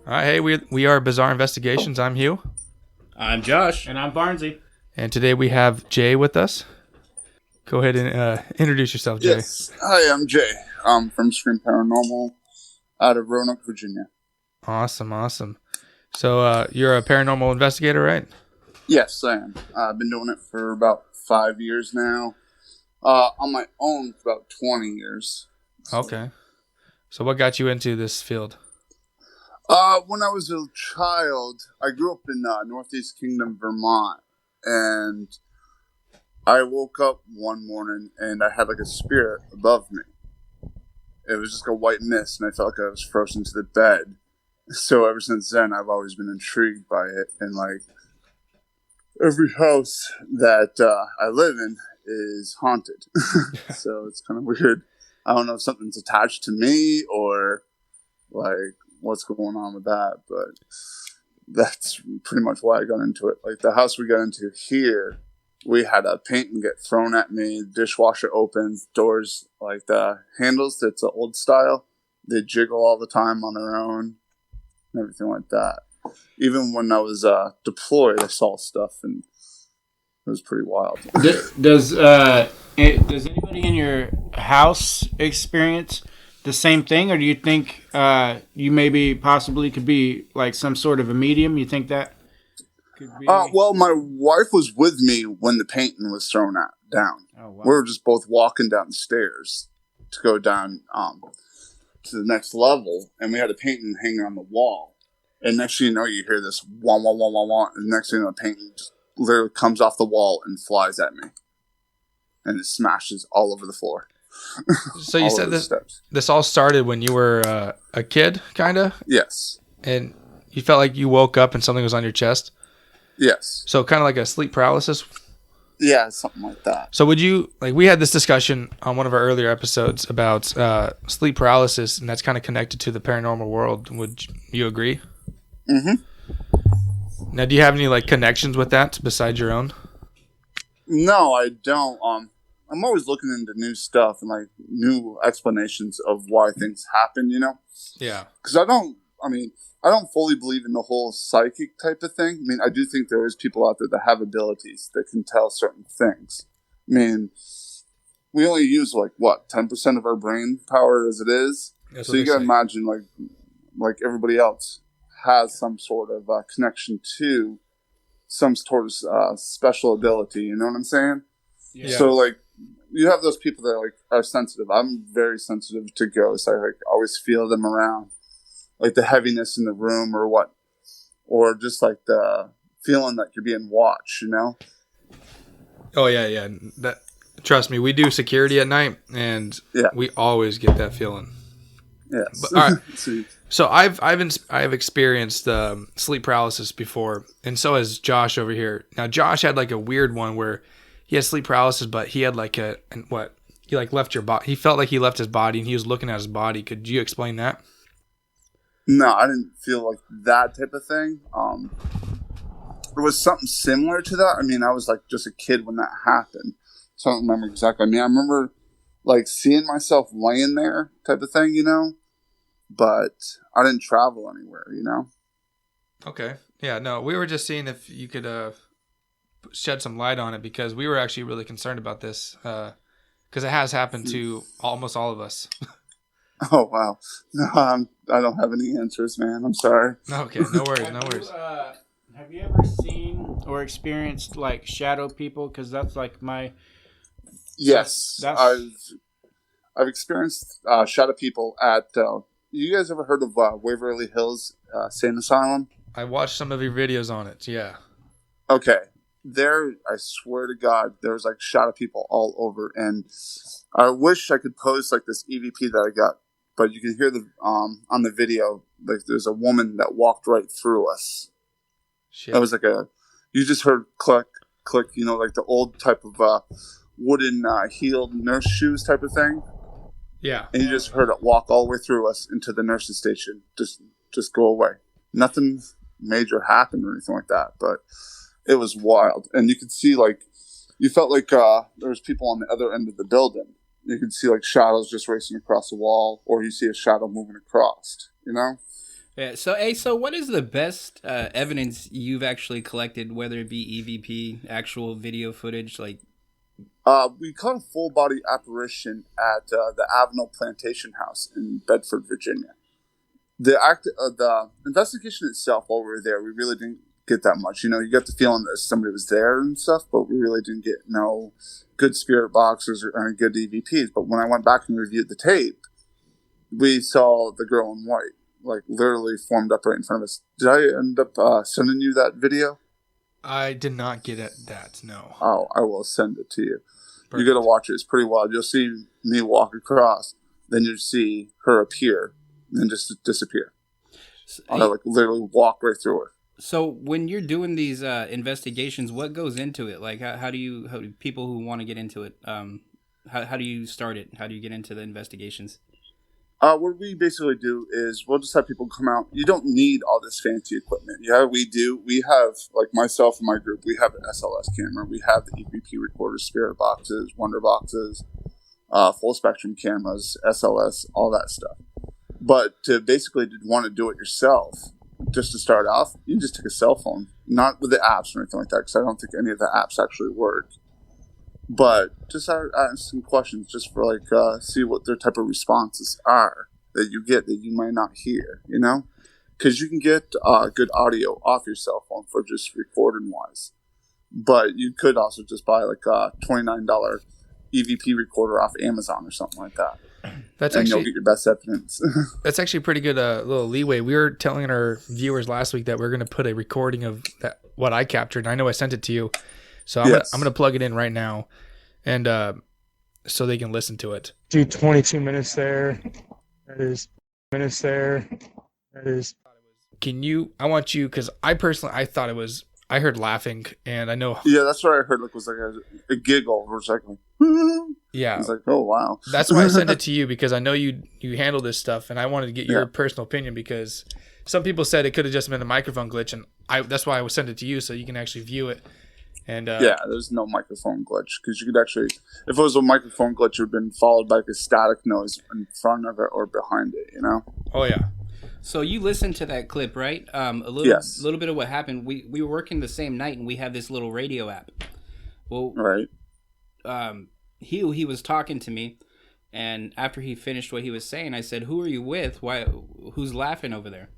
All right, hey, we are Bizarre Investigations. I'm Hugh, I'm Josh. And I'm Barnsey. and today we have Jay with us. Go ahead and introduce yourself, Jay. Yes. Hi, I'm Jay. I'm from Scream Paranormal out of Roanoke, Virginia. Awesome. So you're a paranormal investigator, right? Yes, I am. I've been doing it for about 5 years now. On my own for about 20 years. Okay. So what got you into this field? When I was a child, I grew up in Northeast Kingdom, Vermont, and I woke up one morning and I had like a spirit above me. It was just a white mist, and I felt like I was frozen to the bed. So ever since then, I've always been intrigued by it, and like every house that I live in is haunted. So it's kind of weird. I don't know if something's attached to me or like what's going on with that, but that's pretty much why I got into it. Like the house we got into here, we had a painting get thrown at me, dishwasher opens, doors, like the handles, that's an old style. They jiggle all the time on their own and everything like that. Even when I was deployed, I saw stuff, and it was pretty wild. Does anybody in your house experience the same thing, or do you think you maybe possibly could be like some sort of a medium? You think that could be? Well, my wife was with me when the painting was thrown down. Oh, wow. We were just both walking down the stairs to go down to the next level, and we had a painting hanging on the wall. And next thing you know, you hear this wah wah wah wah wah, and next thing you know, the painting just literally comes off the wall and flies at me, and it smashes all over the floor. So you said this all started when you were a kid, kind of? Yes. And you felt like you woke up and something was on your chest? Yes. So kind of like a sleep paralysis? Yeah, something like that. So would you, like, we had this discussion on one of our earlier episodes about sleep paralysis, and that's kind of connected to the paranormal world. Would you agree? Mm-hmm. Now, do you have any, like, connections with that besides your own? No, I don't. I'm always looking into new stuff and like new explanations of why things happen, you know? Yeah. Because I don't fully believe in the whole psychic type of thing. I mean, I do think there is people out there that have abilities that can tell certain things. I mean, we only use like what 10% of our brain power as it is. That's so what you they gotta say. imagine like everybody else has some sort of connection to some sort of special ability. You know what I'm saying? Yeah. So like you have those people that like are sensitive. I'm very sensitive to ghosts. I like always feel them around, like the heaviness in the room or just like the feeling that you're being watched. You know? Oh, yeah. Trust me, we do security at night, and we always get that feeling. Yes. But, all right. So I've experienced sleep paralysis before, and so has Josh over here. Now Josh had like a weird one where he had sleep paralysis, but he had like he like left your body. He felt like he left his body, and he was looking at his body. Could you explain that? No, I didn't feel like that type of thing. It was something similar to that. I mean, I was like just a kid when that happened, so I don't remember exactly. I mean, I remember like seeing myself laying there type of thing, you know, but I didn't travel anywhere, you know. Okay. Yeah. No, we were just seeing if you could shed some light on it, because we were actually really concerned about this because it has happened to almost all of us. Oh wow! No, I don't have any answers, man. I'm sorry. Okay, no worries. Have you ever seen or experienced like shadow people? Because that's like my. Yes, I've experienced shadow people at. You guys ever heard of Waverly Hills Sane Asylum? I watched some of your videos on it. Yeah. Okay. There, I swear to God, there's like shadow people all over, and I wish I could post like this EVP that I got, but you can hear the on the video, like there's a woman that walked right through us. Shit. It was like you just heard click, click, you know, like the old type of wooden heeled nurse shoes type of thing. Yeah. And you just heard it walk all the way through us into the nurse's station. Just go away. Nothing major happened or anything like that, but it was wild. And you could see like, you felt like there was people on the other end of the building. You could see like shadows just racing across the wall, or you see a shadow moving across, you know? Yeah. So what is the best evidence you've actually collected, whether it be EVP, actual video footage, like? We caught a full body apparition at the Avenel Plantation House in Bedford, Virginia. The investigation itself while we were there, we really didn't get that much. You get the feeling that somebody was there and stuff, but we really didn't get no good spirit boxes or any good EVPs. But when I went back and reviewed the tape, we saw the girl in white, like literally formed up right in front of us. Did I end up sending you that video? I did not get at that. No. Oh, I will send it to you. Perfect. You got to watch it. It's pretty wild. You'll see me walk across, then you'll see her appear, and then just disappear. I like literally walk right through her. So when you're doing these investigations, what goes into it? Like, how do people who want to get into it, how do you start it? How do you get into the investigations? What we basically do is we'll just have people come out. You don't need all this fancy equipment. Yeah, we do. We have, like myself and my group, we have an SLS camera. We have the EVP recorders, spirit boxes, wonder boxes, full spectrum cameras, SLS, all that stuff. But to basically want to do it yourself, just to start off, you just take a cell phone, not with the apps or anything like that, because I don't think any of the apps actually work. But just ask some questions just for see what their type of responses are that you get that you might not hear, because you can get good audio off your cell phone for just recording wise. But you could also just buy like a $29 EVP recorder off Amazon or something like that. You'll get your best evidence. That's actually pretty good little leeway. We were telling our viewers last week that we're going to put a recording of what I captured. I know I sent it to you. So I'm going to plug it in right now, and so they can listen to it. Do 22 minutes there. That is minutes there. That is. Can you? I want you, because I thought it was. I heard laughing, and I know. Yeah, that's what I heard. Like was like a giggle or something. Yeah, I was like, oh wow. That's why I sent it to you, because I know you handle this stuff, and I wanted to get your personal opinion, because some people said it could have just been a microphone glitch, and that's why I sent it to you so you can actually view it. And there's no microphone glitch, because you could actually, if it was a microphone glitch, it would have been followed by like a static noise in front of it or behind it, Oh yeah. So you listened to that clip, right? A little bit of what happened. We were working the same night, and we have this little radio app. Well, right. He was talking to me, and after he finished what he was saying, I said, "Who are you with? Why? Who's laughing over there?"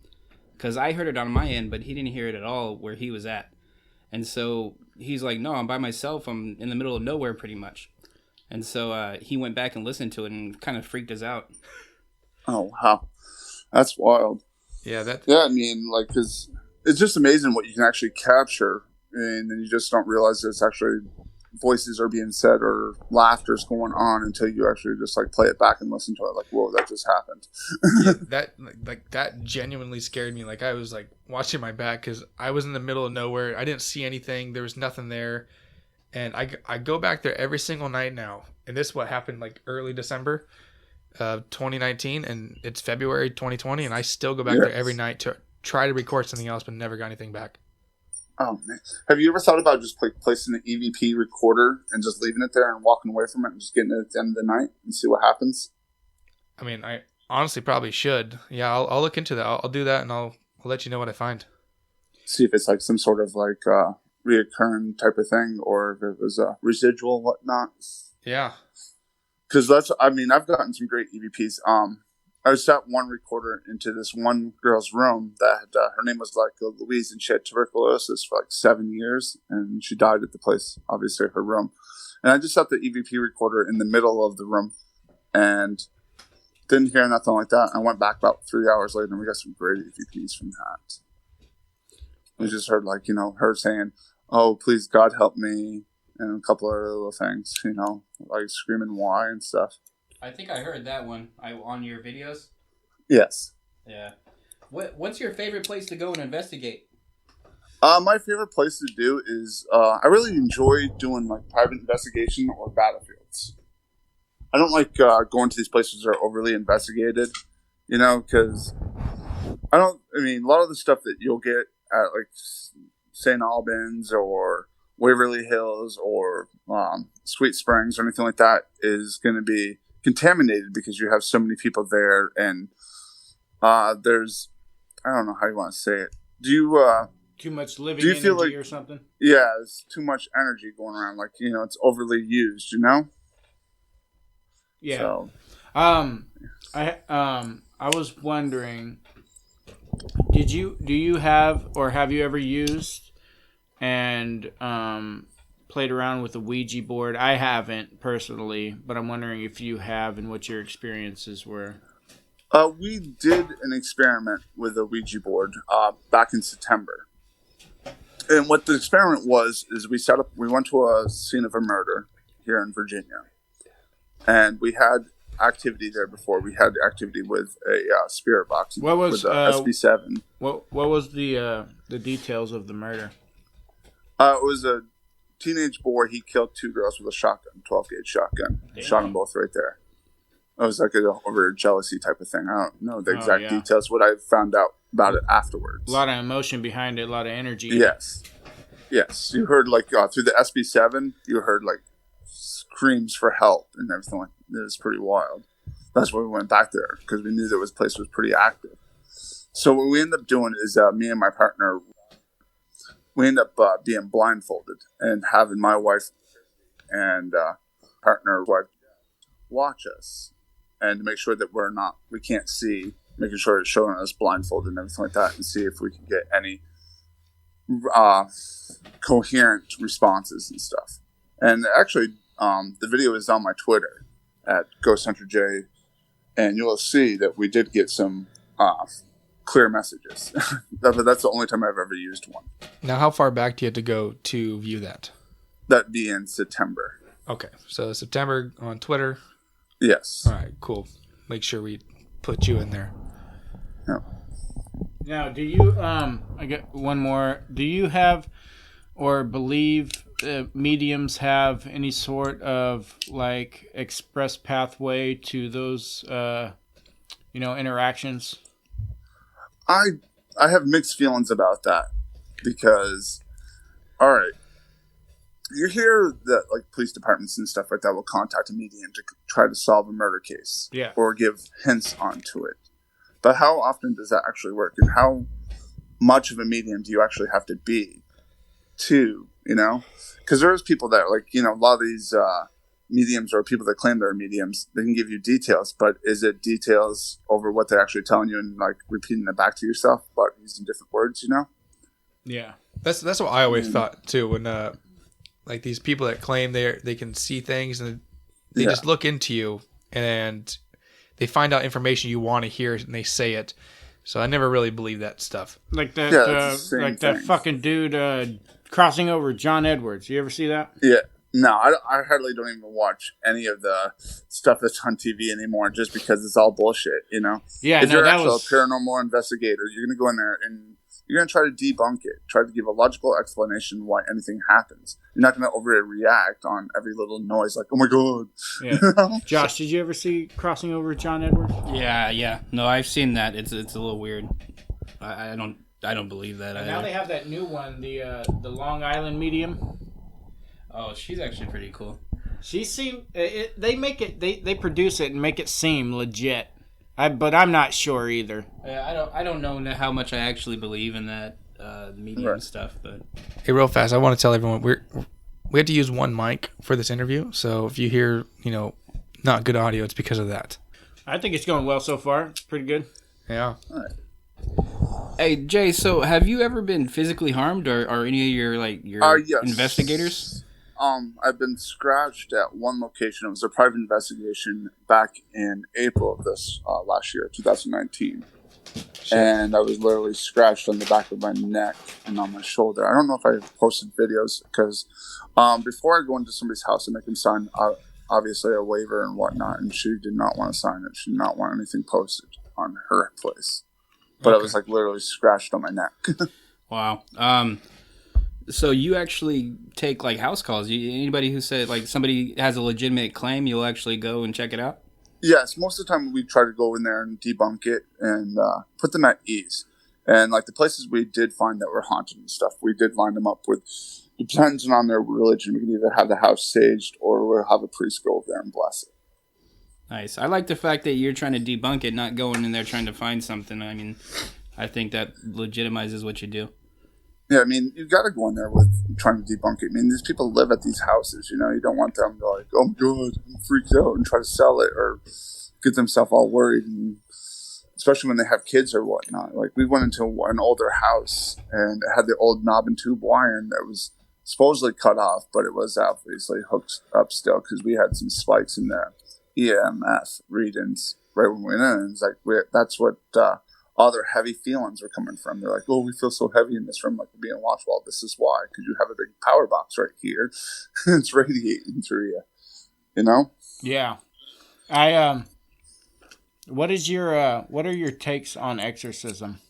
Because I heard it on my end, but he didn't hear it at all where he was at. And so he's like, "No, I'm by myself. I'm in the middle of nowhere, pretty much." And so he went back and listened to it and kind of freaked us out. Oh wow, that's wild. Yeah, I mean, because it's just amazing what you can actually capture, and then you just don't realize it's actually voices are being said or laughter's going on until you actually just play it back and listen to it. Like, whoa, that just happened. Yeah, that genuinely scared me. Like, I was watching my back, because I was in the middle of nowhere. I didn't see anything. There was nothing there, and I go back there every single night now. And this is what happened early December of 2019, and it's February 2020, and I still go back there every night to try to record something else, but never got anything back. Oh man, have you ever thought about just placing an EVP recorder and just leaving it there and walking away from it and just getting it at the end of the night and see what happens? I mean, I honestly probably should. Yeah, I'll look into that. I'll do that, and I'll let you know what I find. See if it's some sort of reoccurring type of thing, or if it was a residual whatnot. Yeah, because I've gotten some great EVPs. I sat one recorder into this one girl's room that had, her name was Louise, and she had tuberculosis for 7 years, and she died at the place, obviously her room. And I just set the EVP recorder in the middle of the room, and didn't hear nothing like that. I went back about 3 hours later, and we got some great EVPs from that. We just heard her saying, "Oh, please God help me," and a couple of other little things, screaming "why" and stuff. I think I heard that one on your videos. Yes. Yeah. What's your favorite place to go and investigate? My favorite place to do is I really enjoy doing private investigation or battlefields. I don't like going to these places that are overly investigated, because a lot of the stuff that you'll get at St. Albans or Waverly Hills or Sweet Springs or anything like that is going to be contaminated because you have so many people there, and there's I don't know how you want to say it. Do you Too much living do you energy feel like or something? yeah, there's too much energy going around, like, it's overly used, Yeah. So I was wondering, do you have or have you ever used and played around with a Ouija board? I haven't personally, but I'm wondering if you have and what your experiences were. we did an experiment with a Ouija board back in September. And what the experiment was is we went to a scene of a murder here in Virginia. And we had activity there before. We had activity with a spirit box What was with a SB7. what was the details of the murder? It was a teenage boy. He killed 2 girls with a shotgun, 12-gauge shotgun. Damn. Shot them both right there. It was like over jealousy type of thing. I don't know the exact yeah. details. What I found out about it afterwards. A lot of emotion behind it, a lot of energy. Yes. You heard like through the SB7. You heard like screams for help and everything. Like it was pretty wild. That's why we went back there, because we knew that place was pretty active. So what we ended up doing is me and my partner, we ended up being blindfolded and having my wife and partner watch us and to make sure that we can't see, making sure it's showing us blindfolded and everything like that, and see if we can get any coherent responses and stuff. And actually, the video is on my Twitter at Ghost Hunter J, and you'll see that we did get some clear messages. But that's the only time I've ever used one. Now, how far back do you have to go to view that? That'd be in September. Okay, so September on Twitter. Yes. All right, cool. Make sure we put you in there. Yeah. Now, do you I got one more. Do you have or believe mediums have any sort of like express pathway to those interactions? I have mixed feelings about that, because all right, you hear that like police departments and stuff like that will contact a medium to try to solve a murder case, or give hints onto it. But how often does that actually work, and how much of a medium do you actually have to be to, because there's people that like, a lot of these mediums or people that claim they're mediums, they can give you details, but is it details over what they're actually telling you and like repeating it back to yourself, but using different words, Yeah. That's what I always thought too, when like these people that claim they can see things, and they just look into you and they find out information you want to hear and they say it. So I never really believed that stuff. Like that fucking dude crossing over John Edwards. You ever see that? Yeah. No, I hardly don't even watch any of the stuff that's on TV anymore, just because it's all bullshit, Yeah, if you're actually a paranormal investigator, you're going to go in there and you're going to try to debunk it, try to give a logical explanation why anything happens. You're not going to overreact on every little noise like, oh my God. Yeah. Josh, did you ever see Crossing Over John Edwards? Yeah. No, I've seen that. It's a little weird. I don't believe that. And now they have that new one, the Long Island medium. Oh, she's actually pretty cool. She seemed they make it they produce it and make it seem legit. But I'm not sure either. I don't know how much I actually believe in that medium stuff. But Hey, real fast, I want to tell everyone we had to use one mic for this interview, so if you hear not good audio, it's because of that. I think it's going well so far. It's pretty good. Yeah. All right. Hey Jay, so have you ever been physically harmed, or any of your yes. investigators? I've been scratched at one location. It was a private investigation back in April of this last year, 2019. Shit. And I was literally scratched on the back of my neck and on my shoulder. I don't know if I posted videos, because before I go into somebody's house and make them sign, obviously, a waiver and whatnot, and she did not want to sign it. She did not want anything posted on her place. But I was like literally scratched on my neck. Wow. So you actually take like house calls? Anybody who said like somebody has a legitimate claim, you'll actually go and check it out? Yes, most of the time we try to go in there and debunk it and put them at ease. And like the places we did find that were haunted and stuff, we did line them up with, depending on their religion, we can either have the house saged or we'll have a priest go over there and bless it. Nice. I like the fact that you're trying to debunk it, not going in there trying to find something. I mean, I think that legitimizes what you do. Yeah, I mean, you got to go in there with trying to debunk it. I mean, these people live at these houses, you know. You don't want them to like, oh my god, I'm freaked out, and try to sell it or get themselves all worried, and especially when they have kids or whatnot. Like, we went into an older house, and it had the old knob and tube wiring that was supposedly cut off, but it was obviously hooked up still because we had some spikes in the EMF readings right when we went in. And it's like, that's what all their heavy feelings were coming from. They're like, oh, we feel so heavy in this room, like we're being watched. Well, this is why, because you have a big power box right here. It's radiating through you, you know? Yeah. What are your takes on exorcism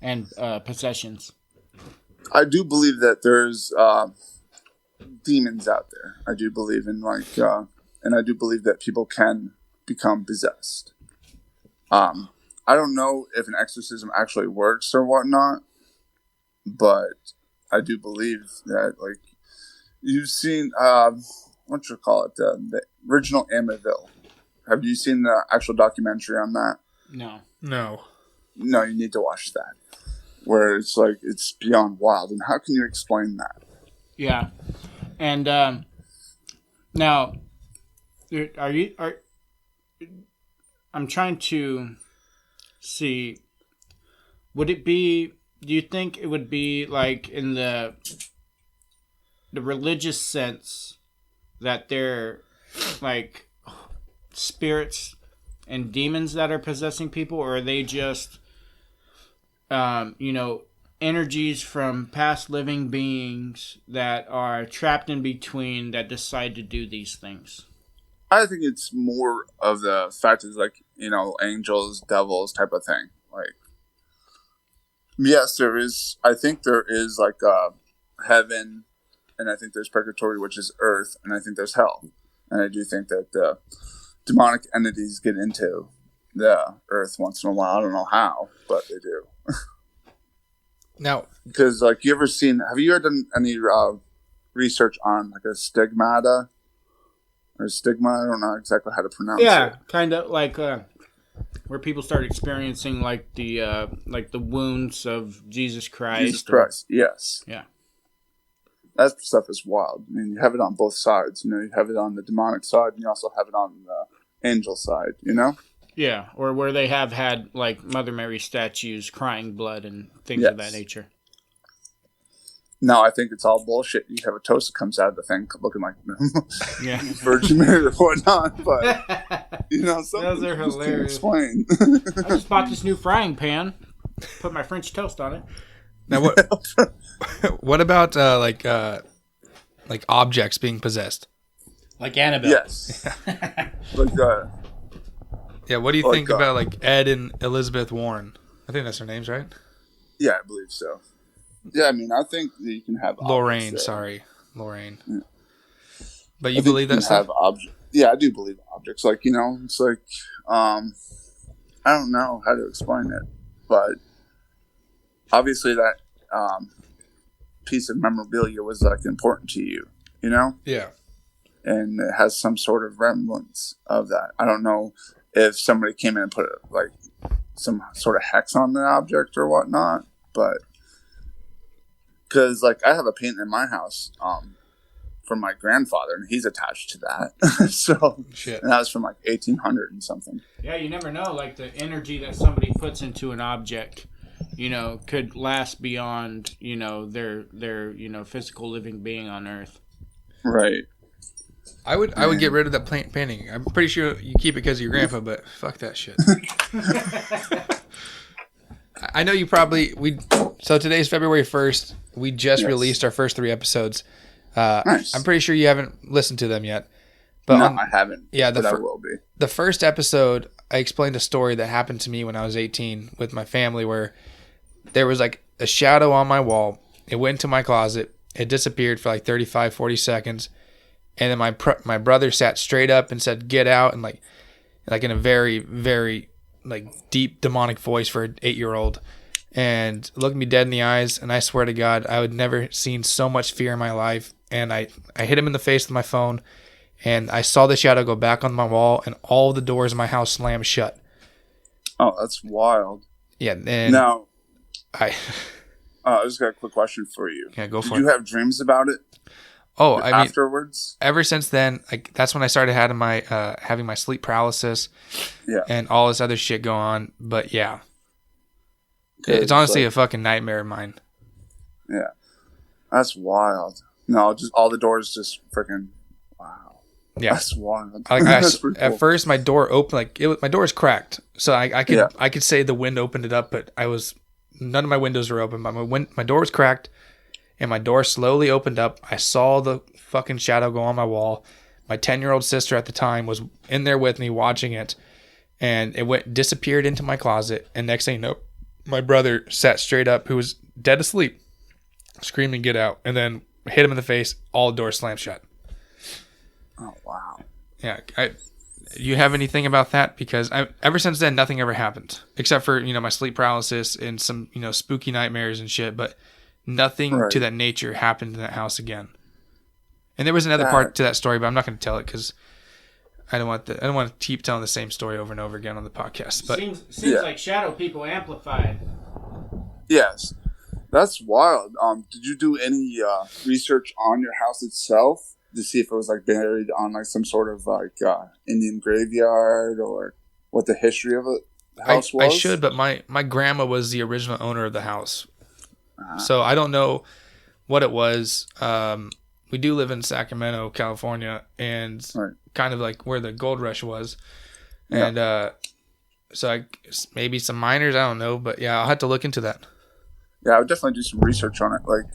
and possessions? I do believe that there's demons out there. I do believe in and I do believe that people can become possessed. I don't know if an exorcism actually works or whatnot, but I do believe that, like, you've seen, what you call it, the original Amityville. Have you seen the actual documentary on that? No. No. No, you need to watch that. Where it's like, it's beyond wild. And how can you explain that? Yeah. And now, I'm trying to see, do you think it would be like in the religious sense that they're like spirits and demons that are possessing people, or are they just energies from past living beings that are trapped in between that decide to do these things? I think it's more of the fact is like, angels, devils type of thing. Like, yes, there is. I think there is like heaven, and I think there's purgatory, which is earth, and I think there's hell. And I do think that the demonic entities get into the earth once in a while. I don't know how, but they do. Now, because like, have you ever done any research on like a stigmata? Or stigma, I don't know exactly how to pronounce it. Yeah, kind of like where people start experiencing like the wounds of Jesus Christ. Jesus Christ, yes. Yeah. That stuff is wild. I mean, you have it on both sides. You have it on the demonic side, and you also have it on the angel side, Yeah, or where they have had like Mother Mary statues crying blood and things of that nature. No, I think it's all bullshit. You have a toast that comes out of the thing looking like Virgin Mary or whatnot, but some those are hilarious. Explain. I just bought this new frying pan. Put my French toast on it. Now what about like objects being possessed? Like Annabelle. Yes. Yeah, what do you think about like Ed and Elizabeth Warren? I think that's their names, right? Yeah, I believe so. Yeah, I mean, I think that you can have Lorraine. Yeah. But you believe that stuff? Yeah, I do believe objects. Like, it's like, I don't know how to explain it, but obviously that piece of memorabilia was like important to you, Yeah. And it has some sort of remnants of that. I don't know if somebody came in and put like some sort of hex on the object or whatnot, but because like I have a painting in my house from my grandfather, and he's attached to that. So shit. And that was from like 1800 and something. Yeah, you never know. Like the energy that somebody puts into an object, could last beyond their physical living being on Earth. Right. I would get rid of that painting. I'm pretty sure you keep it because of your grandpa, but fuck that shit. I know you probably so today's February 1st. We just released our first 3 episodes. Nice. I'm pretty sure you haven't listened to them yet. But no, I haven't. Yeah, but I will be. The first episode, I explained a story that happened to me when I was 18 with my family, where there was like a shadow on my wall. It went into my closet. It disappeared for like 35, 40 seconds. And then my brother sat straight up and said, "Get out," and like in a very, very like deep demonic voice for an 8-year-old, and looked me dead in the eyes. And I swear to God, I would never seen so much fear in my life. And I hit him in the face with my phone, and I saw the shadow go back on my wall, and all the doors in my house slammed shut. Oh, that's wild. Yeah, and Now, I I just got a quick question for you. yeah, go Did for you it. have dreams about it Oh, I mean, afterwards? ever since then, like that's when I started having my sleep paralysis Yeah. and all this other shit go on. But yeah, it's 'Cause, honestly like, a fucking nightmare of mine. yeah. That's wild. No, just all the doors just freaking. Wow. Yeah. That's wild. Like That's pretty cool. at first, my door opened my door is cracked, so Yeah. I could say the wind opened it up, but none of my windows were open. But my door was cracked, and my door slowly opened up. I saw the fucking shadow go on my wall. My 10-year-old sister at the time was in there with me watching it, and it disappeared into my closet. And next thing you know, my brother sat straight up, who was dead asleep, screaming, "Get out!" And then hit him in the face. All doors slammed shut. Oh wow. Yeah, you have anything about that? Because ever since then, nothing ever happened except for my sleep paralysis and some spooky nightmares and shit. But nothing Right. to that nature happened in that house again. And there was another part to that story, but I'm not going to tell it because I don't want to keep telling the same story over and over again on the podcast. But Seems Yeah. like shadow people amplified. Yes. That's wild. Did you do any research on your house itself to see if it was like buried on like some sort of like Indian graveyard or what the history of the house was? I should, but my grandma was the original owner of the house, so I don't know what it was. We do live in Sacramento, California, and Right. kind of like where the gold rush was, Yeah. and so maybe some miners. I don't know, but yeah, I'll have to look into that. Yeah, I would definitely do some research on it. Like,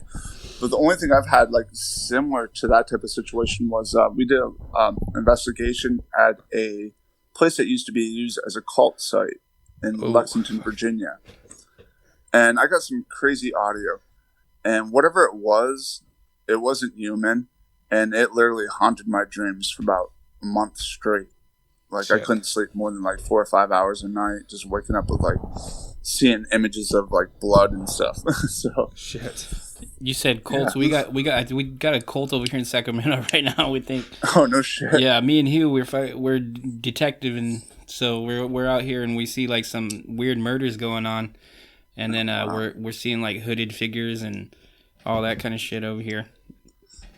but the only thing I've had like similar to that type of situation was we did an investigation at a place that used to be used as a cult site in Ooh. Lexington, Virginia, and I got some crazy audio, and whatever it wasn't human, and it literally haunted my dreams for about a month straight. Like I Shit. couldn't sleep more than like 4 or 5 hours a night, just waking up with like seeing images of like blood and stuff. So Shit. You said cults. Yeah. We got a cult over here in Sacramento right now. We think. oh no shit. Yeah, me and Hugh, we're detective, and so we're out here and we see like some weird murders going on, and then we're seeing like hooded figures and all that kind of shit over here.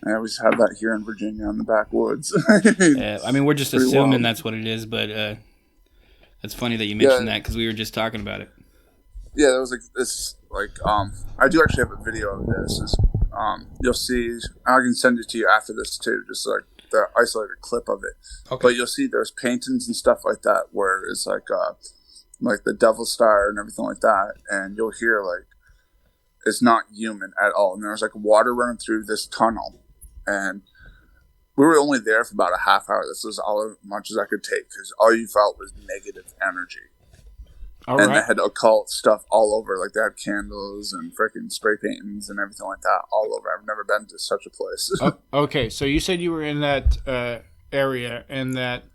Yeah, we just have that here in Virginia in the backwoods. I mean, we're just Pretty assuming wild. that's what it is, but it's funny that you mentioned that because we were just talking about it. Yeah, there was like this, like I do actually have a video of this. You'll see, I can send it to you after this too, just like the isolated clip of it. Okay. But you'll see there's paintings and stuff like that where it's like the Devil Star and everything like that, and you'll hear like it's not human at all. And there's like water running through this tunnel, and we were only there for about a half hour. This was all as much as I could take because all you felt was negative energy. All And they right. had occult stuff all over. Like they had candles and freaking spray paintings and everything like that all over. I've never been to such a place. Oh, okay, so you said you were in that area and that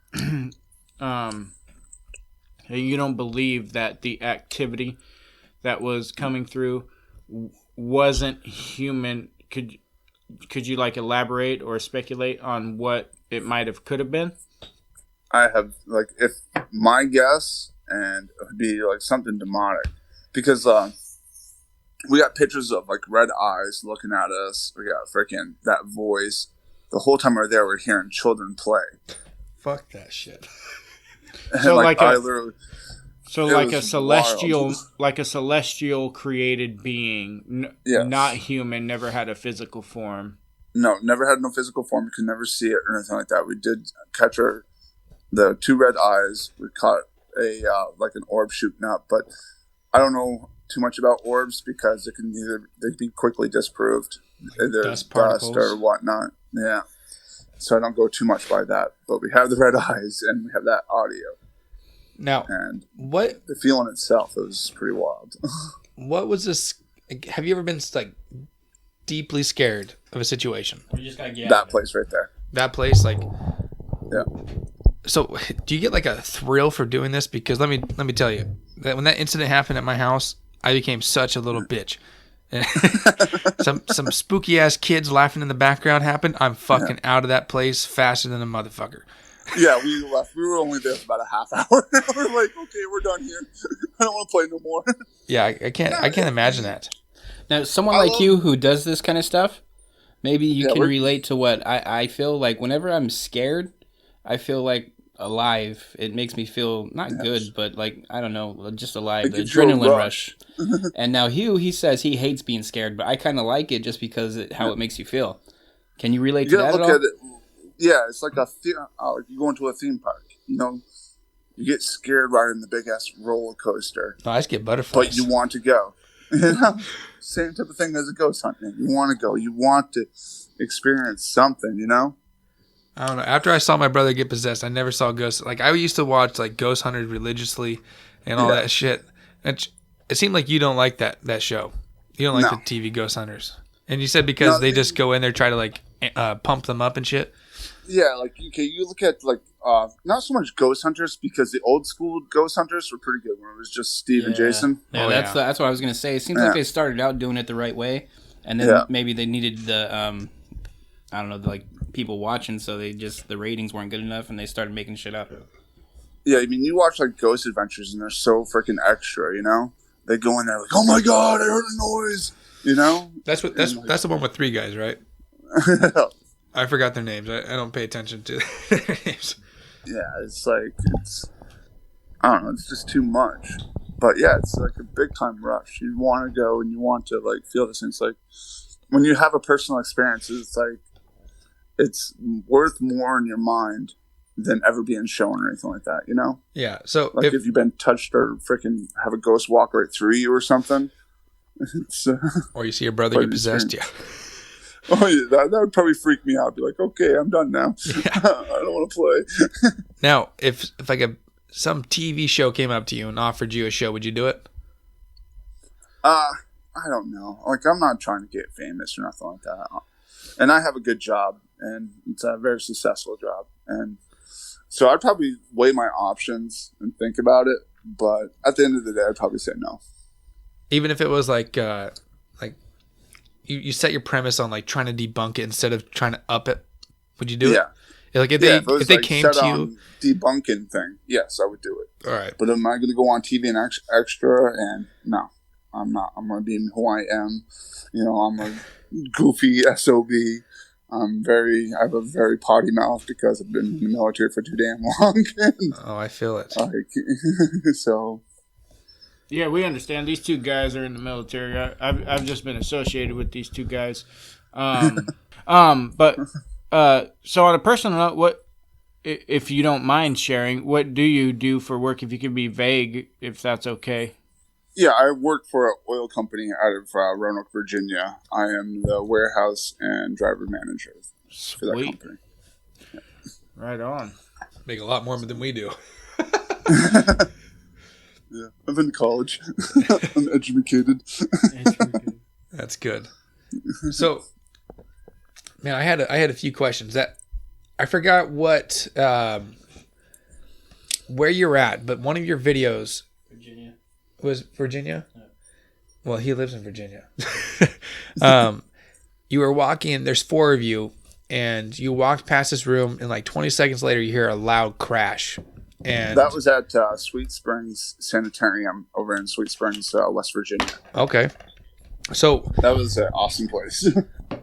you don't believe that the activity that was coming through wasn't human. Could you like elaborate or speculate on what it could have been? I have like if my guess, and it would be like something demonic because we got pictures of like red eyes looking at us. We got freaking that voice. The whole time we were there, we're hearing children play. Fuck that shit. And So like I a- literally. So It like a was celestial, wild. like a celestial created being, Yes. not human, never had a physical form. No, never had no physical form. We could never see it or anything like that. We did catch the two red eyes. We caught a like an orb shooting up, but I don't know too much about orbs because they can be quickly disproved. Either Dust dust particles. or whatnot. Yeah. So I don't go too much by that. But we have the red eyes and we have that audio. Now, And what the feeling itself is pretty wild. was this? Have you ever been like deeply scared of a situation? We just gotta get That place right there. That place, like, Yeah. so do you get like a thrill for doing this? Because let me tell you that when that incident happened at my house, I became such a little bitch. some spooky ass kids laughing in the background happened. I'm fucking out of that place faster than a motherfucker. Yeah, we left. We were only there for about a half hour. We're like, okay, we're done here. I don't want to play no more. Yeah, I can't imagine that. Now, someone like you who does this kind of stuff, maybe you can relate to what I feel like. Whenever I'm scared, I feel like alive. It makes me feel not good, but like, I don't know, just alive. The adrenaline rush. And now Hugh, he says he hates being scared, but I kind of like it just because how it makes you feel. Can you relate to that at all? At it. Yeah, it's like you go into a theme park. You know, you get scared riding the big ass roller coaster. No, I just get butterflies. But you want to go. Same type of thing as a ghost hunting. You want to go. You want to experience something. You know. I don't know. After I saw my brother get possessed, I never saw ghosts. Like, I used to watch like Ghost Hunters religiously and all that shit. And it seemed like you don't like that show. You don't like the TV Ghost Hunters. And you said because they just go in there, try to like pump them up and shit. Yeah, like you look at like not so much Ghost Hunters, because the old school Ghost Hunters were pretty good when it was just Steve and Jason. Yeah, that's what I was gonna say. It seems like they started out doing it the right way, and then maybe they needed the I don't know, like people watching, so the ratings weren't good enough, and they started making shit up. Yeah, I mean, you watch like Ghost Adventures, and they're so freaking extra. You know, they go in there like, "Oh my god, I heard a noise." You know, that's the one with 3 guys, right? I forgot their names. I don't pay attention to their names. Yeah, I don't know, it's just too much. But yeah, it's like a big time rush. You want to go and you want to like feel this thing. It's like when you have a personal experience, it's like it's worth more in your mind than ever being shown or anything like that, you know? Yeah. So like if you've been touched or freaking have a ghost walk right through you or something. Or you see your brother get possessed, Oh yeah, that would probably freak me out. I'd be like, okay, I'm done now. Yeah. I don't want to play. Now, if like some TV show came up to you and offered you a show, would you do it? I don't know. Like, I'm not trying to get famous or nothing like that. And I have a good job, and it's a very successful job. And so I'd probably weigh my options and think about it. But at the end of the day, I'd probably say no. Even if it was like you set your premise on like trying to debunk it instead of trying to up it, would you do it? Like if they came to you debunking thing, yes, I would do it. All right. But am I going to go on TV and extra? And no, I'm not. I'm going to be who I am. You know, I'm a goofy SOB. I have a very potty mouth because I've been in the military for too damn long. Oh, I feel it. So. Yeah, we understand. These 2 guys are in the military. I've just been associated with these 2 guys. But so on a personal note, what, if you don't mind sharing, what do you do for work? If you can be vague, if that's okay. Yeah, I work for an oil company out of Roanoke, Virginia. I am the warehouse and driver manager for that company. Yeah. Right on. Make a lot more than we do. Yeah, I've been to college. I'm educated. That's good. So, man, I had a few questions that I forgot what where you're at, but one of your videos was Virginia. Yeah. Well, he lives in Virginia. You were walking. There's 4 of you, and you walked past this room, and like 20 seconds later, you hear a loud crash. And that was at Sweet Springs Sanitarium over in Sweet Springs, West Virginia. Okay. So that was an awesome place.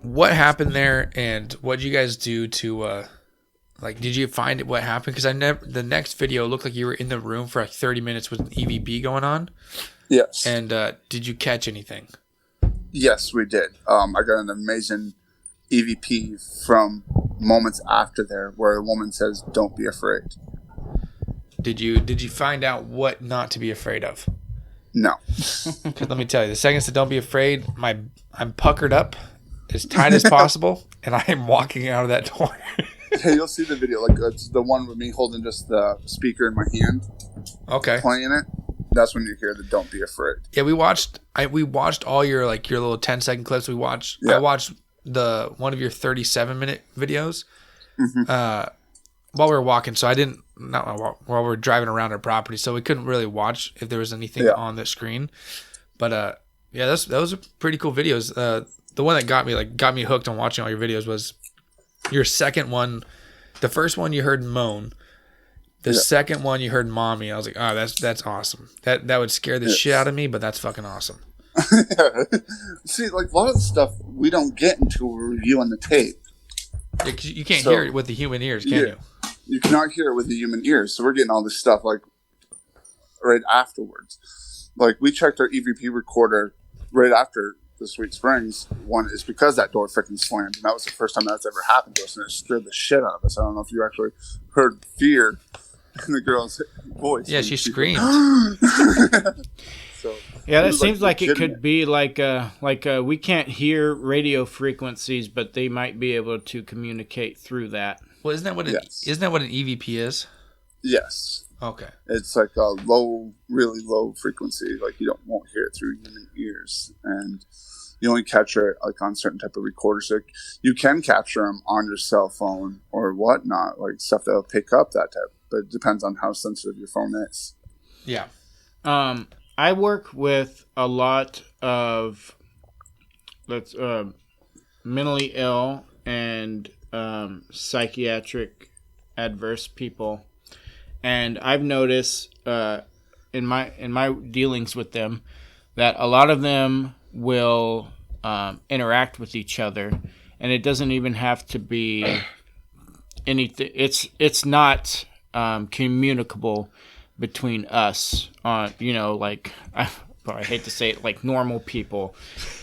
What happened there, and what did you guys do to, did you find what happened? Because the next video looked like you were in the room for like 30 minutes with an EVP going on. Yes. And did you catch anything? Yes, we did. I got an amazing EVP from moments after there where a woman says, "Don't be afraid." Did you find out what not to be afraid of? No. Because let me tell you, the second I said don't be afraid, I'm puckered up as tight as possible, and I am walking out of that door. Yeah, you'll see the video. Like it's the one with me holding just the speaker in my hand. Okay. Playing it. That's when you hear the "Don't be afraid." Yeah, we watched all your little 10-second clips. I watched one of your 37-minute videos. Mm-hmm. While we were walking, so while we were driving around our property, so we couldn't really watch if there was anything on the screen. But those are pretty cool videos. The one that got me hooked on watching all your videos was your second one. The first one you heard moan. The second one you heard mommy, I was like, oh, that's awesome. That would scare the shit out of me, but that's fucking awesome. See, like a lot of the stuff we don't get until we're reviewing the tape. Yeah, 'cause you can't hear it with the human ears, can you? You cannot hear it with the human ears, so we're getting all this stuff like right afterwards. Like we checked our EVP recorder right after the Sweet Springs one is because that door freaking slammed, and that was the first time that's ever happened to us, and it scared the shit out of us. I don't know if you actually heard fear in the girl's voice. Yeah, she screamed. So, Yeah, that was, seems like it legitimate. could be like we can't hear radio frequencies, but they might be able to communicate through that. Well, isn't that what an EVP is? Yes. Okay. It's like a low, really low frequency. Like you won't hear it through human ears, and you only capture it like on certain type of recorders. Like you can capture them on your cell phone or whatnot, like stuff that'll pick up that type. But it depends on how sensitive your phone is. Yeah. I work with a lot of mentally ill and psychiatric adverse people, and I've noticed in my dealings with them that a lot of them will interact with each other, and it doesn't even have to be anything. It's not communicable between us on, like I hate to say it, like normal people,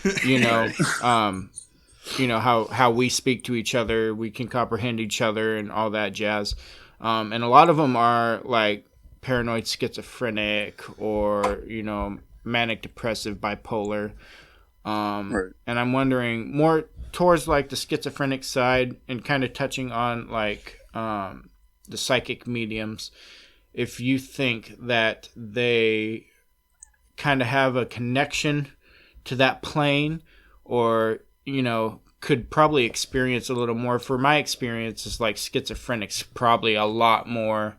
how we speak to each other, we can comprehend each other and all that jazz. And a lot of them are like paranoid schizophrenic or, manic depressive bipolar. Right. And I'm wondering more towards like the schizophrenic side and kind of touching on like the psychic mediums. If you think that they kind of have a connection to that plane or, could probably experience a little more. For my experience, it's like schizophrenics probably a lot more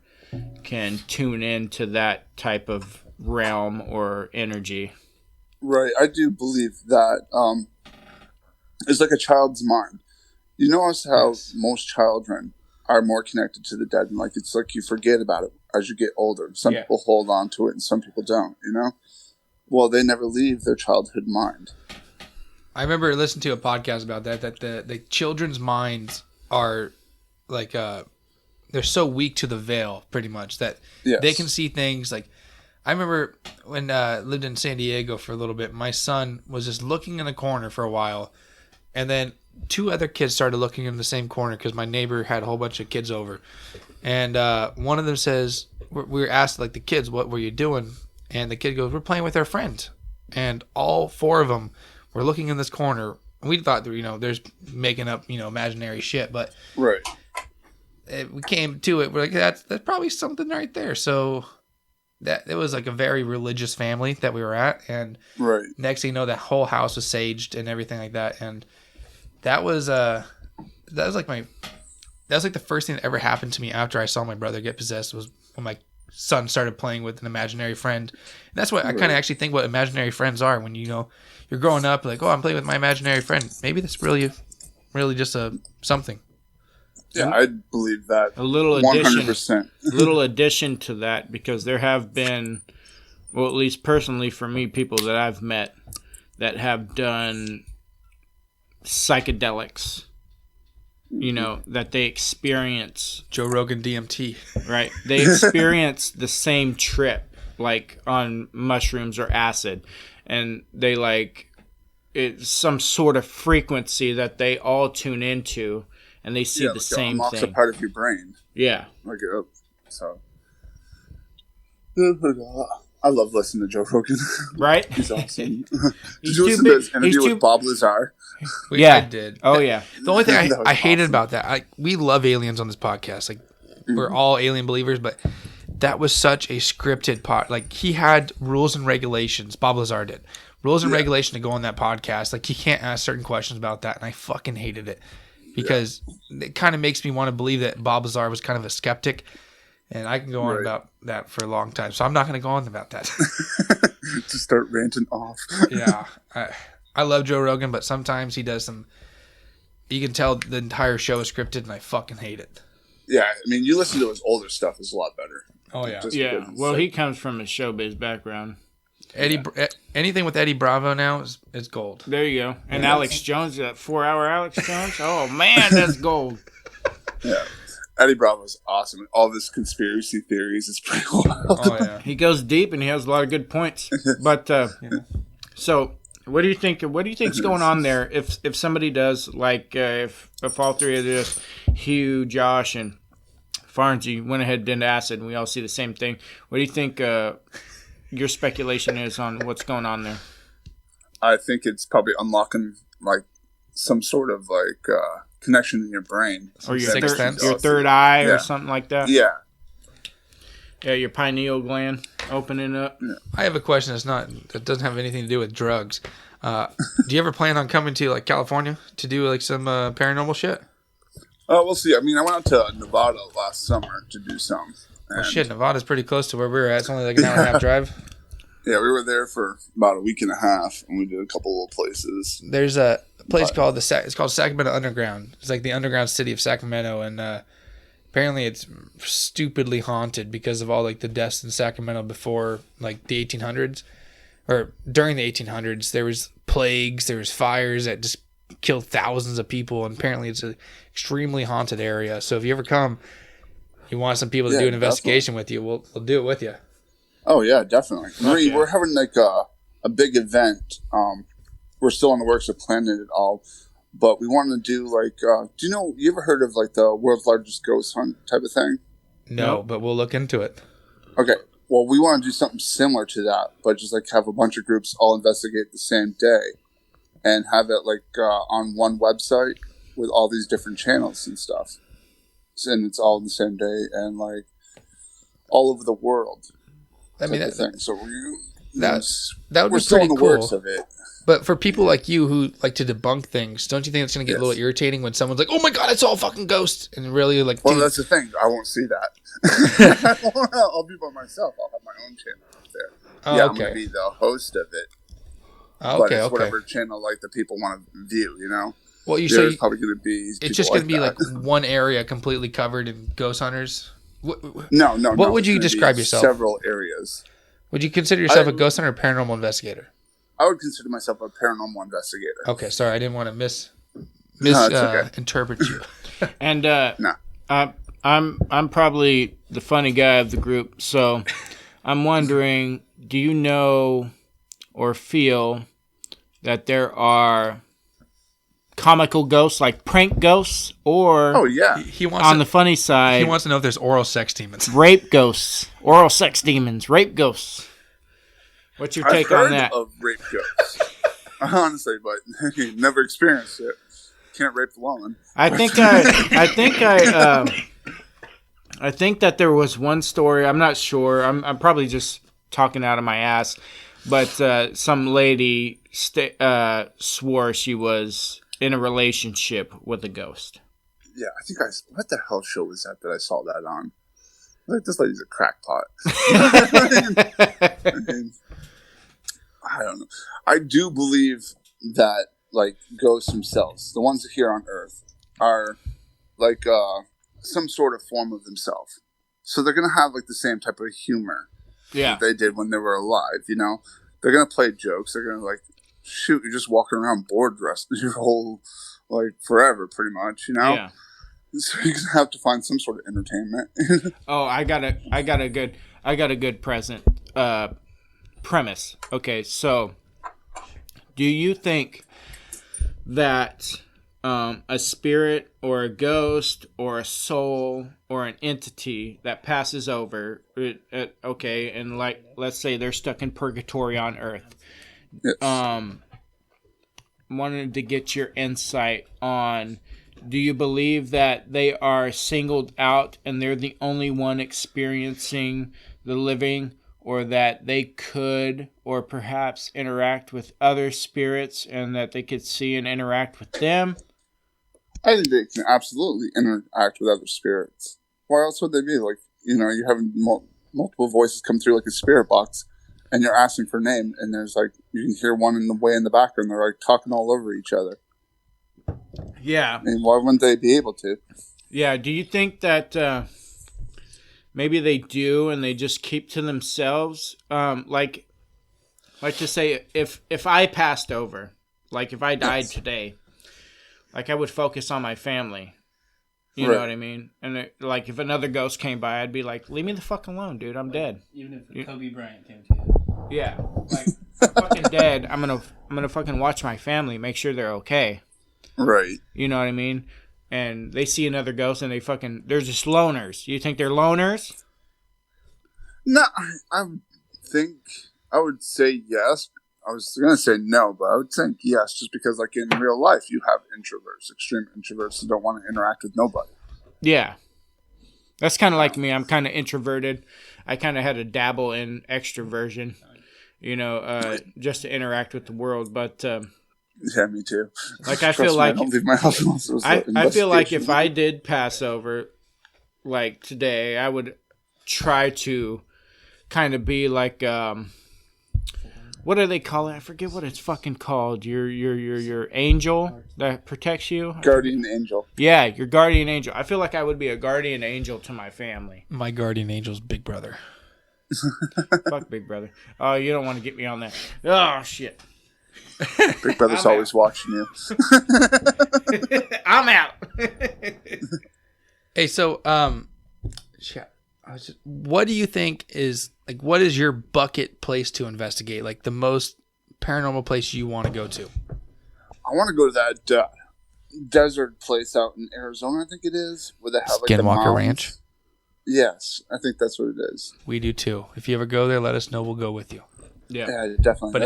can tune into that type of realm or energy. Right. I do believe that it's like a child's mind. You notice how most children are more connected to the dead, and like it's like you forget about it as you get older. Some people hold on to it and some people don't, Well, they never leave their childhood mind. I remember listening to a podcast about that the children's minds are like they're so weak to the veil pretty much that they can see things. Like I remember when I lived in San Diego for a little bit, my son was just looking in the corner for a while, and then two other kids started looking in the same corner because my neighbor had a whole bunch of kids over. And one of them says, we were asked, like, the kids, what were you doing? And the kid goes, we're playing with our friends. And all four of them were looking in this corner. We thought, there's making up, imaginary shit. But right. We came to it. We're like, that's probably something right there. So that it was like a very religious family that we were at. And next thing you know, that whole house was saged and everything like that. And that was like the first thing that ever happened to me after I saw my brother get possessed was when my son started playing with an imaginary friend. And that's what I kind of actually think what imaginary friends are when you're growing up like, oh, I'm playing with my imaginary friend. Maybe that's really just something. Yeah, I believe that. A little 100%. Little addition to that, because there have been, well, at least personally for me, people that I've met that have done psychedelics, that they experience Joe Rogan DMT, right? They experience the same trip, like on mushrooms or acid, and they like it's some sort of frequency that they all tune into, and they see the same thing. It's a part of your brain. Yeah. So. I love listening to Joe Rogan. Right? He's awesome. Did you listen to his interview with Bob Lazar? I did. Oh, yeah. The only thing I hated about that, we love aliens on this podcast. Like, we're all alien believers, but that was such a scripted pod. Like, he had rules and regulations. Bob Lazar did. Rules and regulations to go on that podcast. Like, he can't ask certain questions about that, and I fucking hated it. Because it kind of makes me want to believe that Bob Lazar was kind of a skeptic. And I can go on about that for a long time. So I'm not going to go on about that. To start ranting off. Yeah. I love Joe Rogan, but sometimes he does some... You can tell the entire show is scripted, and I fucking hate it. Yeah, I mean, you listen to his older stuff is a lot better. Oh yeah. Just Yeah. because it's Well, like- he comes from a showbiz background. Anything with Eddie Bravo now is gold. There you go. And Alex Jones, that 4-hour Alex Jones. Oh man, that's gold. Yeah. Eddie Bravo's awesome. All this conspiracy theories is pretty wild. Oh yeah. He goes deep and he has a lot of good points. But so, what do you think? What do you think's going on there? If somebody does like if all three of this, Hugh, Josh, and Farnsey went ahead and did acid, and we all see the same thing. What do you think? Your speculation is on what's going on there. I think it's probably unlocking like some sort of like connection in your brain. Or your Sixth sense. your third eye Yeah. or something like that. Yeah. Yeah, your pineal gland opening up. I have a question that doesn't have anything to do with drugs. Do you ever plan on coming to like California to do like some paranormal shit? We'll see. I mean, I went out to Nevada last summer to do some. Well, And, shit, Nevada's pretty close to where we're at. It's only like an hour and a half drive. Yeah, we were there for about a week and a half, and we did a couple of places. There's a place called it's called Sacramento Underground. It's like the underground city of Sacramento, and apparently it's stupidly haunted because of all like the deaths in Sacramento before like the 1800s or during the 1800s. There was plagues, there was fires that just killed thousands of people, and apparently it's an extremely haunted area. So if you ever come, you want some people to Yeah, do an investigation with you, we'll do it with you. Oh yeah, definitely. We're having like a big event. We're still in the works of planning it all, but we want to do like. Do you ever heard of like the world's largest ghost hunt type of thing? No, but we'll look into it. Okay. Well, we want to do something similar to that, but just like have a bunch of groups all investigate the same day, and have it like on one website with all these different channels and stuff, and it's all on the same day and like all over the world. I mean, type of that thing. So that would we're be still pretty in the cool. works of it. But for people like you who like to debunk things, don't you think it's going to get a Yes. little irritating when someone's like, "Oh my god, it's all fucking ghosts," and really like, Well, dude, that's the thing. I won't see that. I'll be by myself. I'll have my own channel up there. oh, yeah, I'm okay, going to be the host of it. oh, But okay, it's okay. whatever channel like the people want to view, you know? Well, you There's say probably going to be it's just going going to be like one area completely covered in ghost hunters. No. What would it's you gonna be describe yourself? Several areas. Would you consider yourself I- a ghost hunter or paranormal investigator? I would consider myself a paranormal investigator. Okay, sorry, I didn't want to No, it's okay. interpret you. And No. I'm probably the funny guy of the group, so I'm wondering, do you know or feel that there are comical ghosts, like prank ghosts, or Oh, yeah. He wants on to, the funny side, he wants to know if there's oral sex demons. rape ghosts, oral sex demons, rape ghosts? What's your take I've heard on that? of rape ghosts. Honestly, but never experienced it. Can't rape the woman. I think that there was one story. I'm not sure. I'm probably just talking out of my ass, but some lady swore she was in a relationship with a ghost. Yeah, I think what the hell show was that I saw that on? Like, this lady's a crackpot. I mean, I don't know. I do believe that, like, ghosts themselves, the ones here on Earth, are, like, some sort of form of themselves. So they're going to have, like, the same type of humor Yeah. that they did when they were alive, you know? They're going to play jokes. They're going to, like, shoot, you're just walking around bored the rest of your whole, like, forever, pretty much, you know? Yeah. So you're going to have to find some sort of entertainment. Oh, I got a good premise. Okay, so do you think that a spirit or a ghost or a soul or an entity that passes over, okay, and like let's say they're stuck in purgatory on Earth, Yes. wanted to get your insight on, do you believe that they are singled out and they're the only one experiencing the living, or that they could or perhaps interact with other spirits and that they could see and interact with them? I think they can absolutely interact with other spirits. Why else would they be? Like, you know, you're having multiple voices come through like a spirit box, and you're asking for a name, and there's like, you can hear one in the way in the background. They're like talking all over each other. Yeah. I mean, why wouldn't they be able to? Yeah. Do you think that maybe they do and they just keep to themselves? Like to say, if I passed over, like if I died today, like I would focus on my family. You know what I mean? And like if another ghost came by, I'd be like, leave me the fuck alone, dude. I'm dead. Even if Kobe Bryant came to you. Yeah. Like I'm fucking dead. I'm gonna fucking watch my family, make sure they're okay. Right. You know what I mean? And they see another ghost and they're just loners. You think they're loners? No, I think I would say yes. I was going to say no, but I would think yes, just because, like, in real life, you have introverts, extreme introverts who don't want to interact with nobody. Yeah. That's kind of like me. I'm kind of introverted. I kind of had to dabble in extroversion, just to interact with the world. But yeah, me too. Like I feel like I don't leave my house unless it was I feel like if I did pass over, like today, I would try to kind of be like what do they call it? I forget what it's fucking called. Your angel that protects you. Guardian angel. Yeah, your guardian angel. I feel like I would be a guardian angel to my family. My guardian angel's Big Brother. Fuck Big Brother. Oh, you don't want to get me on that. Oh shit. Big Brother's always watching you. I'm out. Hey, so what do you think is like? What is your bucket place to investigate? Like the most paranormal place you want to go to? I want to go to that desert place out in Arizona. I think it is where they have like the Skinwalker mountains. Ranch. Yes, I think that's what it is. We do too. If you ever go there, let us know. We'll go with you. Yeah, definitely. But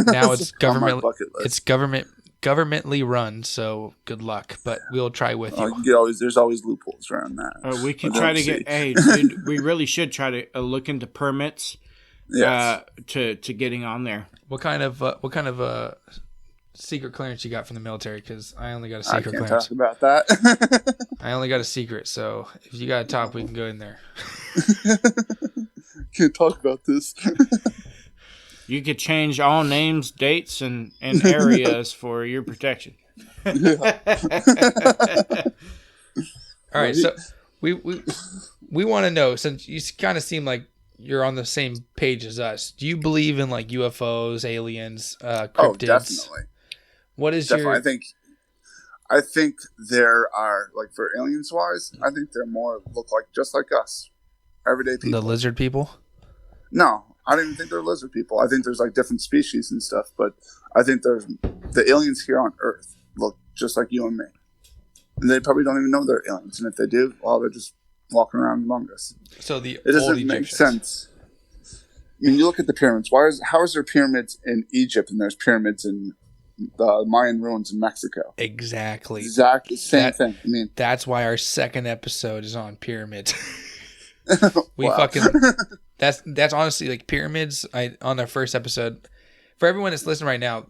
now it's government. It's governmentally run. So good luck. But we'll try with you. There's always loopholes around that. We can try to get. Hey, dude, we really should try to look into permits. Yes. To getting on there. What kind of secret clearance you got from the military? Because I only got a secret I can't clearance. talk about that. I only got a secret. So if you got a top, we can go in there. Can't talk about this. You could change all names, dates, and areas for your protection. All right, so we want to know, since you kind of seem like you're on the same page as us. Do you believe in like UFOs, aliens, cryptids? Oh, definitely. What is definitely. I think there are, like, for aliens wise, I think they're more look like just like us, everyday people. The lizard people? No, I don't even think they're lizard people. I think there's like different species and stuff, but I think there's the aliens here on Earth look just like you and me, and they probably don't even know they're aliens. And if they do, well, they're just walking around among us. So it doesn't make sense. I mean, you look at the pyramids. How is there pyramids in Egypt and there's pyramids in the Mayan ruins in Mexico? Exactly Same thing. I mean, that's why our second episode is on pyramids. Wow. That's honestly like pyramids. On our first episode, for everyone that's listening right now,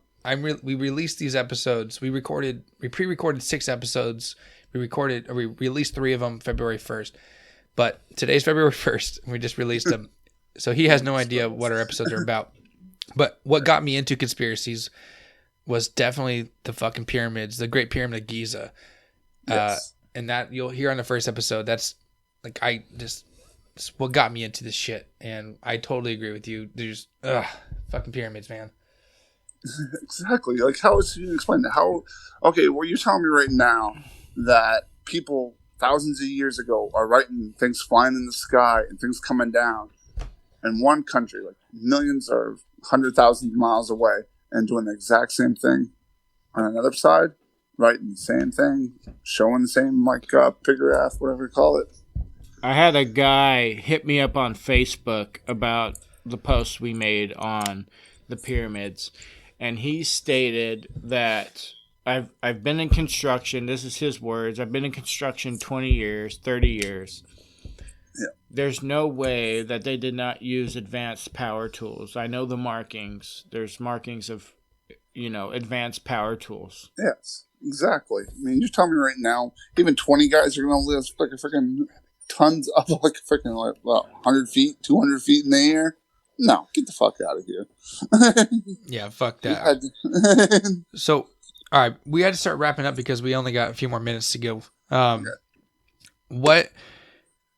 we released these episodes. We pre-recorded 6 episodes. We released 3 of them February 1st, but today's February 1st, and we just released them. So he has no idea what our episodes are about. But what got me into conspiracies was definitely the fucking pyramids, the Great Pyramid of Giza. Yes. And that you'll hear on the first episode. That's like it's what got me into this shit, and I totally agree with you. There's fucking pyramids, man. Exactly. Like, how is you explain that? Okay, well, you're telling me right now that people thousands of years ago are writing things flying in the sky and things coming down in one country, like millions or 100,000 miles away, and doing the exact same thing on another side, writing the same thing, showing the same, like, figure whatever you call it. I had a guy hit me up on Facebook about the post we made on the pyramids, and he stated that I've been in construction. This is his words. I've been in construction 20 years, 30 years. Yeah. There's no way that they did not use advanced power tools. I know the markings. There's markings of, advanced power tools. Yes, exactly. I mean, you're telling me right now, even 20 guys are going to live like a freaking tons of like freaking 100 feet, 200 feet in the air. No, get the fuck out of here. Yeah, fuck that. So, all right, we had to start wrapping up because we only got a few more minutes to go. Okay. what?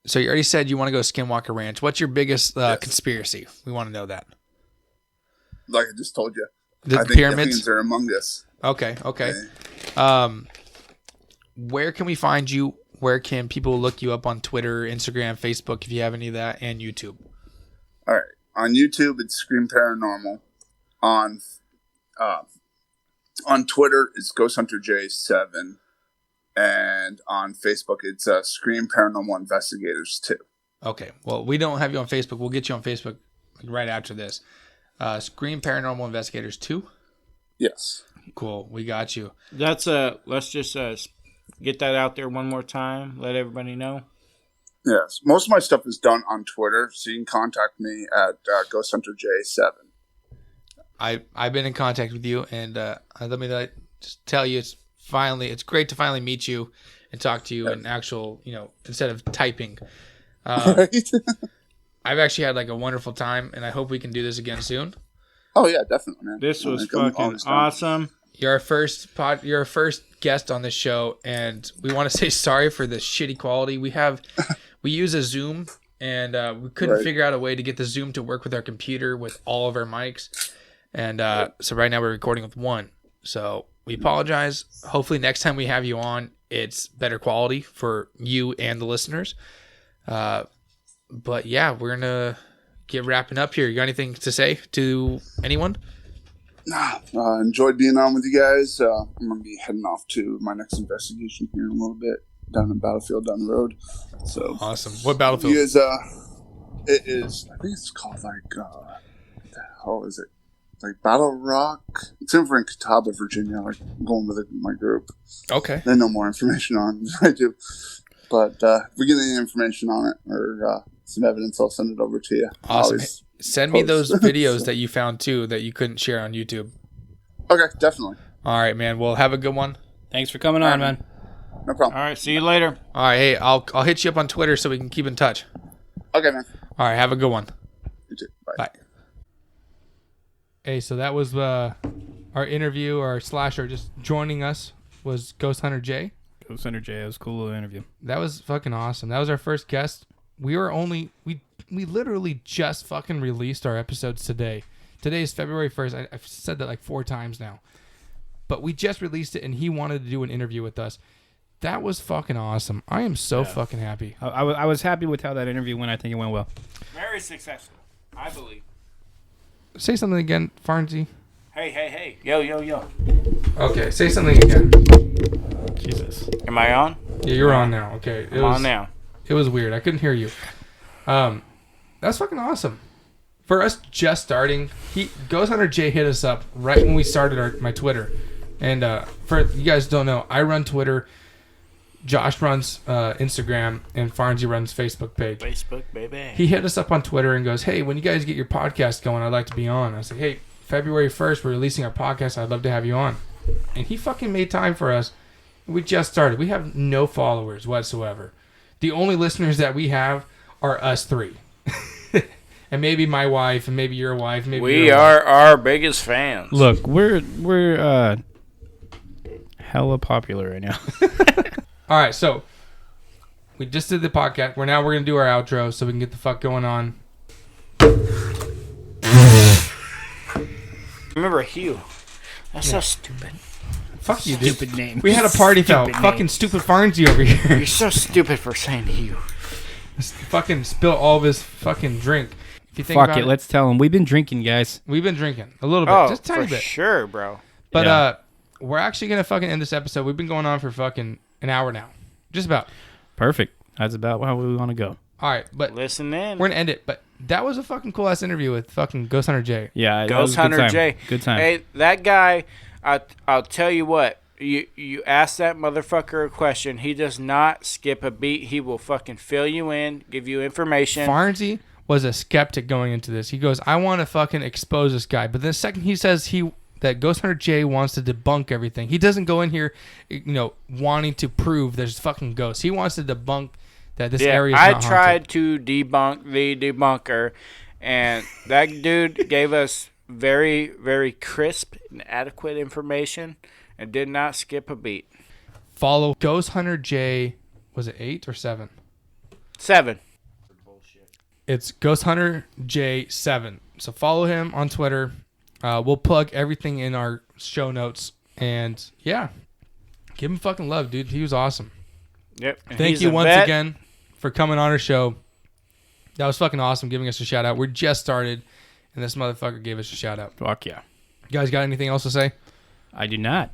So you already said you want to go Skinwalker Ranch. What's your biggest conspiracy? We want to know that. Like I just told you. The I think pyramids aliens are among us. Okay. Where can we find you? Where can people look you up on Twitter, Instagram, Facebook, if you have any of that, and YouTube? All right. On YouTube, it's Scream Paranormal. On Twitter, it's Ghost Hunter J7. And on Facebook, it's Scream Paranormal Investigators 2. Okay. Well, we don't have you on Facebook. We'll get you on Facebook right after this. Scream Paranormal Investigators 2? Yes. Cool. We got you. That's let's just get that out there one more time. Let everybody know. Yes. Most of my stuff is done on Twitter, so you can contact me at Ghost Hunter J7. I've been in contact with you, and let me just tell you, it's great to finally meet you and talk to you in actual, instead of typing. Right? I've actually had like a wonderful time, and I hope we can do this again soon. Oh yeah, definitely, man. This was fucking awesome. You're our first guest on this show, and we want to say sorry for the shitty quality. We use a Zoom, and we couldn't figure out a way to get the Zoom to work with our computer with all of our mics. And so right now we're recording with one. So we apologize. Hopefully next time we have you on, it's better quality for you and the listeners. But yeah, we're going to get wrapping up here. You got anything to say to anyone? Enjoyed being on with you guys. I'm going to be heading off to my next investigation here in a little bit down in Battlefield down the road. So awesome. What Battlefield? You guys, it is, I think it's called like, what the hell is it? Like Battle Rock. It's over in Catawba, Virginia. Like I'm going with my group. Okay. They know more information on it than I do. But if we get any information on it or some evidence, I'll send it over to you. Awesome. Send me those videos that you found too that you couldn't share on YouTube. Okay, definitely. All right, man. Well, have a good one. Thanks for coming on, man. No problem. All right, see you later. All right, hey, I'll hit you up on Twitter so we can keep in touch. Okay, man. All right, have a good one. You too. Bye. Bye. Hey, so that was our interview, or slasher just joining us was Ghost Hunter J. Ghost Hunter J. It was a cool little interview. That was fucking awesome. That was our first guest. We literally just fucking released our episodes today. Today is February 1st. I've said that like 4 times now. But we just released it, and he wanted to do an interview with us. That was fucking awesome. I am so fucking happy. I was happy with how that interview went. I think it went well. Very successful, I believe. Say something again, Farnsey. Hey. Yo. Okay, say something again. Jesus. Am I on? Yeah, you're on now. Okay. I'm on now. It was weird. I couldn't hear you. That's fucking awesome. For us just starting, Ghost Hunter J hit us up right when we started my Twitter. And for you guys who don't know, I run Twitter. Josh runs Instagram, and Farnsey runs Facebook page. Facebook, baby. He hit us up on Twitter and goes, "Hey, when you guys get your podcast going, I'd like to be on." I said, "Hey, February 1st, we're releasing our podcast. I'd love to have you on." And he fucking made time for us. We just started. We have no followers whatsoever. The only listeners that we have are us 3. And maybe my wife, and maybe your wife. Maybe we are our biggest fans. Look, we're hella popular right now. All right, so we just did the podcast. We're going to do our outro so we can get the fuck going on. Remember Hugh. That's so stupid. Fuck you, dude. Stupid name. We had a party foul. Stupid Fucking name. stupid Farnsey over here. You're so stupid for saying Hugh. Fucking spill all of his fucking drink. If you think Fuck about it. Let's tell him. We've been drinking, guys. We've been drinking a little bit, just a tiny for bit. sure, bro. But Yeah. we're actually gonna fucking end this episode. We've been going on for fucking an hour now, just about. Perfect. That's about how we want to go. All right, but Listen in. we're gonna end it. But that was a fucking cool ass interview with fucking Ghost Hunter J. Yeah, that was Ghost a good Hunter time. J. Good time. Hey, that guy, I'll tell you what. You ask that motherfucker a question. He does not skip a beat. He will fucking fill you in, give you information. Farnsey was a skeptic going into this. He goes, "I want to fucking expose this guy," but the second he says that Ghost Hunter J wants to debunk everything, he doesn't go in here, wanting to prove there's fucking ghosts. He wants to debunk that this area is not haunted. I tried to debunk the debunker, and that dude gave us very, very crisp and adequate information and did not skip a beat. Follow Ghost Hunter J Was it 8 or 7? 7. It's Ghost Hunter J7. So follow him on Twitter. We'll plug everything in our show notes. And yeah, give him fucking love, dude. He was awesome. Yep. And Thank he's you a once vet. again for coming on our show. That was fucking awesome, giving us a shout out. We're just started, and this motherfucker gave us a shout out. Fuck yeah. You guys got anything else to say? I do not.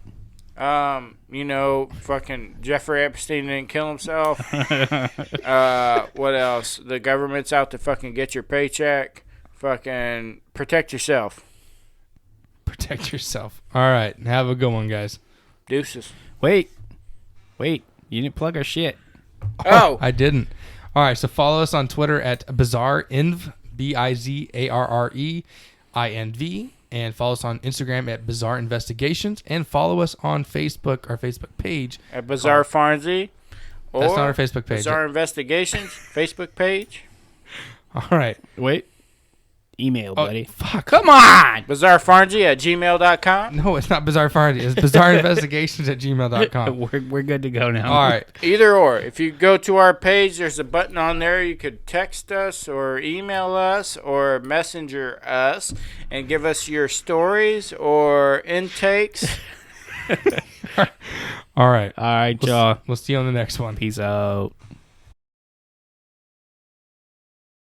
Fucking Jeffrey Epstein didn't kill himself. What else? The government's out to fucking get your paycheck. Fucking protect yourself. Protect yourself. All right. Have a good one, guys. Deuces. Wait. You didn't plug our shit. Oh. I didn't. All right. So follow us on Twitter at BizarreInv, BizarreInv. And follow us on Instagram at Bizarre Investigations. And follow us on Facebook, our Facebook page. At Bizarre Farnsey. That's Or not our Facebook page. Bizarre Investigations Facebook page. All right. Wait. Email, buddy. Fuck. Come on. BizarreFarnsey at gmail.com. No, it's not Bizarre Farty. It's BizarreInvestigations at gmail.com. We're good to go now. All right. Either or. If you go to our page, there's a button on there. You could text us or email us or messenger us and give us your stories or intakes. All right. All right, y'all. We'll see you on the next one. Peace out.